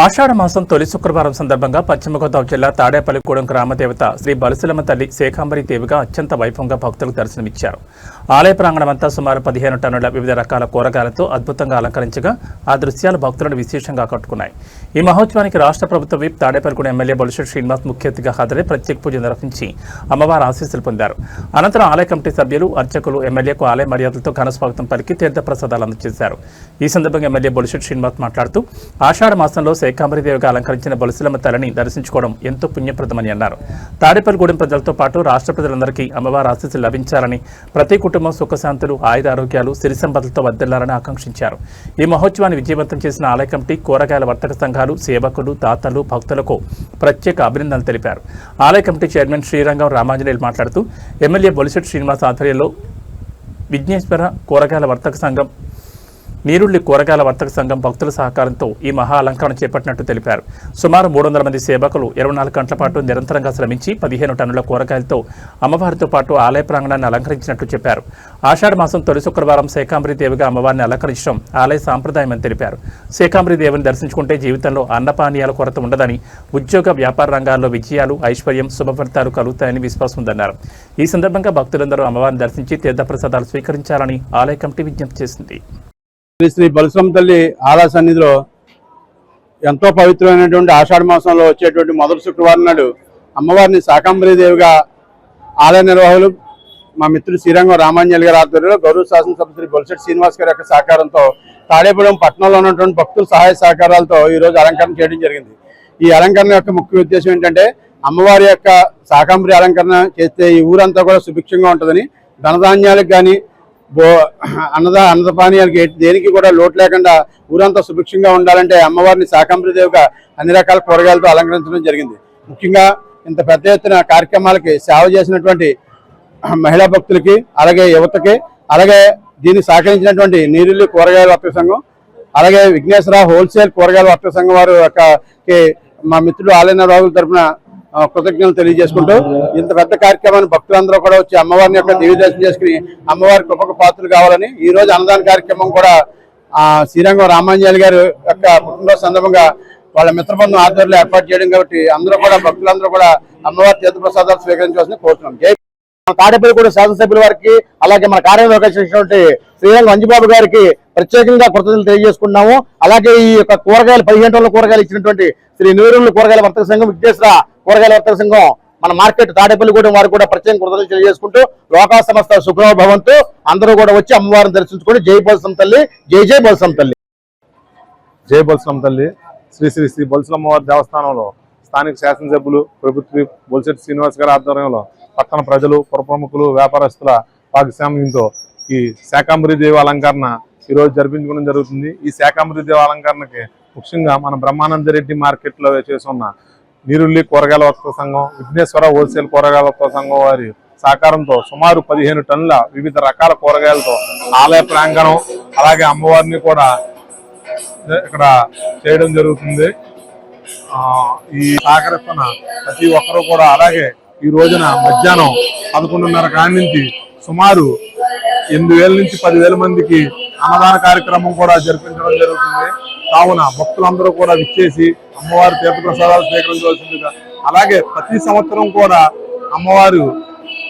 ఆషాఢ మాసం తొలి శుక్రవారం సందర్భంగా పశ్చిమ గోదావరి జిల్లా తాడేపల్లిగూడెం గ్రామదేవత శ్రీ బలసులమ్మ తల్లి శేఖాంబరి దేవిగా అత్యంత వైభవంగా భక్తులకు దర్శనమిచ్చారు. ఆలయ ప్రాంగణమంతా సుమారు 15 టన్నుల వివిధ రకాల కూరగాయలతో అద్భుతంగా అలంకరించగా ఆ దృశ్యాలు భక్తులను విశేషంగా ఆకట్టుకున్నాయి. ఈ మహోత్సవానికి రాష్ట్ర ప్రభుత్వ విప్ తాడేపల్లిగూడెం ఎమ్మెల్యే బొలిశెట్టి శ్రీనివాస్ ముఖ్య అతిథిగా హాజరై ప్రత్యేక పూజ నిర్వహించి అమ్మవారి ఆశీస్సులు పొందారు. అనంతరం ఆలయ కమిటీ సభ్యులు, అర్చకులు ఎమ్మెల్యేకు ఆలయ మర్యాదలతో ఘనస్వాగతం పలికి తీర్థప్రసాదాలు అందజేశారు. ఈ సందర్భంగా ఎమ్మెల్యే బొలిశెట్టి శ్రీనివాస్ మాట్లాడుతూ ఆషాఢ మాసంలో శేఖాంబరిదేవిగా అలంకరించిన బలసులమ్మ తల్లిని దర్శించుకోవడం ఎంతో పుణ్యప్రదమని అన్నారు. తాడేపల్లిగూడెం ప్రజలతో పాటు రాష్ట్ర ప్రజలందరికీ అమ్మవారి ఆశీస్సులు లభించాలని, ప్రతి కుటుంబం సుఖశాంతులు, ఆయురారోగ్యాలు, సిరి సంపదలతో వర్ధిల్లాలని ఆకాంక్షించారు. ఈ మహోత్సవాన్ని విజయవంతం చేసిన ఆలయ కమిటీ, కూరగాయల వర్తక సంఘాలు, సేవకులు, దాతలు, భక్తులకు ప్రత్యేక అభినందనలు తెలిపారు. ఆలయ కమిటీ చైర్మన్ శ్రీరంగం రామాంజనేయులు మాట్లాడుతూ ఎమ్మెల్యే బొలిశెట్టి శ్రీనివాస్ ఆధ్వర్యంలో విఘ్నేశ్వర కూరగాయల వర్తక సంఘం, నీరుళ్లి కూరగాయల వర్తక సంఘం భక్తుల సహకారంతో ఈ మహా అలంకరణ చేపట్టినట్టు తెలిపారు. సుమారు 300 మంది సేవకులు 24 గంటల పాటు నిరంతరంగా శ్రమించి 15 టన్నుల కూరగాయలతో అమ్మవారితో పాటు ఆలయ ప్రాంగణాన్ని అలంకరించినట్టు చెప్పారు. ఆషాఢ మాసం తొలి శుక్రవారం శేఖాంబరి దేవిగా అమ్మవారిని అలంకరించడం ఆలయ సాంప్రదాయమని తెలిపారు. శేఖాంబరి దేవిని దర్శించుకుంటే జీవితంలో అన్నపానీయాల కొరత ఉండదని, ఉద్యోగ వ్యాపార రంగాల్లో విజయాలు, ఐశ్వర్యం, శుభఫలితాలు కలుగుతాయని విశ్వాసం ఉందన్నారు. ఈ సందర్భంగా భక్తులందరూ అమ్మవారిని దర్శించి తీర్థప్రసాదాలు స్వీకరించాలని ఆలయ కమిటీ విజ్ఞప్తి చేసింది. శ్రీ బలసులమ్మ తల్లి ఆలయ సన్నిధిలో ఎంతో పవిత్రమైనటువంటి ఆషాఢ మాసంలో వచ్చేటువంటి మొదటి శుక్రవారం నాడు అమ్మవారిని శాకంబరీదేవిగా ఆలయ నిర్వాహకులు మా మిత్రుడు శ్రీరంగం రామాంజనేయులు గారి ఆధ్వర్యంలో గౌరవ శాసనసభ్యులు శ్రీ బొలిశెట్టి శ్రీనివాస్ గారి యొక్క సహకారంతో తాడేపల్లిగూడెం పట్టణంలో ఉన్నటువంటి భక్తుల సహాయ సహకారాలతో ఈరోజు అలంకరణ చేయడం జరిగింది. ఈ అలంకరణ యొక్క ముఖ్య ఉద్దేశం ఏంటంటే అమ్మవారి యొక్క శాకంబరి అలంకరణ చేస్తే ఈ ఊరంతా కూడా సుభిక్షంగా ఉంటుందని, ధనధాన్యాలకు కానీ అన్నపానీయాలకి దేనికి కూడా లోటు లేకుండా ఊరంతా సుభిక్షంగా ఉండాలంటే అమ్మవారిని శాకంబరీదేవిగా అన్ని రకాల కూరగాయలతో అలంకరించడం జరిగింది. ముఖ్యంగా ఇంత పెద్ద ఎత్తున కార్యక్రమాలకి సేవ చేసినటువంటి మహిళా భక్తులకి, అలాగే యువతకి, అలాగే దీన్ని సహకరించినటువంటి నీరుల్లి కూరగాయల వర్తక సంఘం, అలాగే విఘ్నేశ్వర హోల్సేల్ కూరగాయల వర్తక సంఘం వారు మా మిత్రులు ఆలయ నిర్వాహకుల తరఫున కృతజ్ఞతలు తెలియజేసుకుంటూ ఇంత పెద్ద కార్యక్రమాన్ని భక్తులందరూ కూడా వచ్చి అమ్మవారిని యొక్క దివ్యదర్శనం చేసుకుని అమ్మవారి కృపకు పాత్రలు కావాలని ఈ రోజు అన్నదాన కార్యక్రమం కూడా శ్రీరంగం రామాంజనేయులు గారి యొక్క పుట్టినరోజు సందర్భంగా వాళ్ళ మిత్రబృందం ఆధ్వర్యంలో ఏర్పాటు చేయడం కాబట్టి అందరూ కూడా భక్తులందరూ కూడా అమ్మవారి తీర్థప్రసాదాలు స్వీకరించవలసింది కోరుతున్నాం. తాడేపల్లిగూడెం శాసనసభ్యుల వారికి, అలాగే మన కార్యనిర్వహణ చేసినటువంటి శ్రీరంగం అంజిబాబు గారికి ప్రత్యేకంగా కృతజ్ఞతలు తెలియజేసుకున్నాము. అలాగే ఈ యొక్క కూరగాయలు 15 టన్నుల కూరగాయలు ఇచ్చినటువంటి శ్రీ నీరుల్లి కూరగాయల వర్తక సంఘం, విఘ్నేశ్వర కూరగాయల వర్తక సంఘం, మన మార్కెట్ తాడేపల్లిగూడెం వారు కూడా ప్రత్యేక కృతజ్ఞతలు తెలియజేసుకుంటూ లోకా సంస్థ సుఖనో భవంతు అందరూ కూడా వచ్చి అమ్మవారిని దర్శించుకొని జై బలసులమ్మ తల్లి, జై జై బలసులమ్మ తల్లి. జై బలసులమ్మ తల్లి. శ్రీ శ్రీ శ్రీ బలసులమ్మవారి దేవస్థానంలో స్థానిక శాసనసభ్యులు, ప్రభుత్వ బొలిశెట్టి శ్రీనివాస్ గారి ఆధ్వర్యంలో పట్టణ ప్రజలు, పురప్రముఖులు, వ్యాపారస్తుల భాగస్వామ్యంతో ఈ శాకంబరీదేవి అలంకరణ ఈరోజు జరిపించుకోవడం జరుగుతుంది. ఈ శాకంబరీదేవి అలంకరణకి ముఖ్యంగా మన బ్రహ్మానందరెడ్డి మార్కెట్లో చేస్తున్న నీరుల్లి కూరగాయల వర్తక సంఘం, విఘ్నేశ్వర హోల్సేల్ కూరగాయల వర్తక సంఘం వారి సహకారంతో సుమారు 15 టన్నుల వివిధ రకాల కూరగాయలతో ఆలయ ప్రాంగణం, అలాగే అమ్మవారిని కూడా ఇక్కడ చేయడం జరుగుతుంది. ఈ సహకరిస్తున్న ప్రతి ఒక్కరూ కూడా, అలాగే ఈ రోజున మధ్యాహ్నం 11:30 కాడి నుంచి సుమారు 8,000 నుంచి 10,000 మందికి అన్నదాన కార్యక్రమం కూడా జరిపించడం జరుగుతుంది. కావున భక్తులందరూ కూడా విచ్చేసి అమ్మవారి తీర్థప్రసాదాలు స్వీకరించవలసిందిగా, అలాగే ప్రతి సంవత్సరం కూడా అమ్మవారు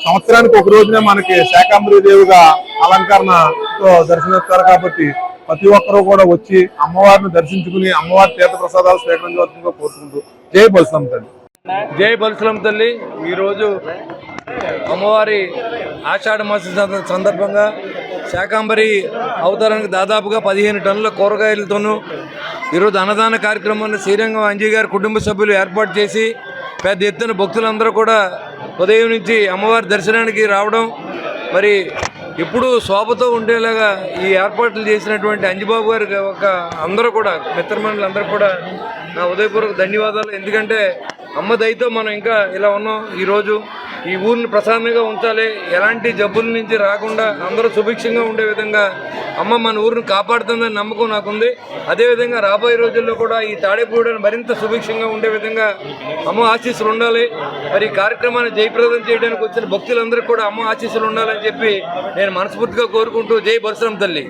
సంవత్సరానికి ఒక రోజునే మనకి శాకంబరీదేవిగా అలంకరణతో దర్శనమిస్తారు కాబట్టి ప్రతి ఒక్కరూ కూడా వచ్చి అమ్మవారిని దర్శించుకుని అమ్మవారి తీర్థప్రసాదాలు స్వీకరించవలసిందిగా కోరుకుంటూ జై బలసులమ్మ తల్లి. జై బలసులమ్మ తల్లి. ఈరోజు అమ్మవారి ఆషాఢ మాసం సందర్భంగా శాకంబరి అవతారానికి దాదాపుగా 15 టన్నుల కూరగాయలతోనూ ఈరోజు అన్నదాన కార్యక్రమాన్ని శ్రీరంగం అంజీ గారి కుటుంబ సభ్యులు ఏర్పాటు చేసి పెద్ద ఎత్తున భక్తులందరూ కూడా ఉదయం నుంచి అమ్మవారి దర్శనానికి రావడం, మరి ఎప్పుడూ శోభతో ఉండేలాగా ఈ ఏర్పాట్లు చేసినటువంటి అంజిబాబు గారికి అందరూ కూడా మిత్రమండలందరూ కూడా నా ఉదయపూర్వక ధన్యవాదాలు. ఎందుకంటే అమ్మ దయతో మనం ఇంకా ఇలా ఉన్నాం. ఈరోజు ఈ ఊరిని ప్రశాంతంగా ఉంచాలి, ఎలాంటి జబ్బుల నుంచి రాకుండా అందరూ సుభిక్షంగా ఉండే విధంగా అమ్మ మన ఊరిని కాపాడుతుందని నమ్మకం నాకుంది. అదేవిధంగా రాబోయే రోజుల్లో కూడా ఈ తాడేపల్లిగూడెం మరింత సుభిక్షంగా ఉండే విధంగా అమ్మ ఆశీస్సులు ఉండాలి. మరి ఈ కార్యక్రమాన్ని జయప్రదం చేయడానికి వచ్చిన భక్తులందరికీ కూడా అమ్మ ఆశీస్సులు ఉండాలని చెప్పి నేను మనస్ఫూర్తిగా కోరుకుంటూ జై బలసులమ్మ తల్లి.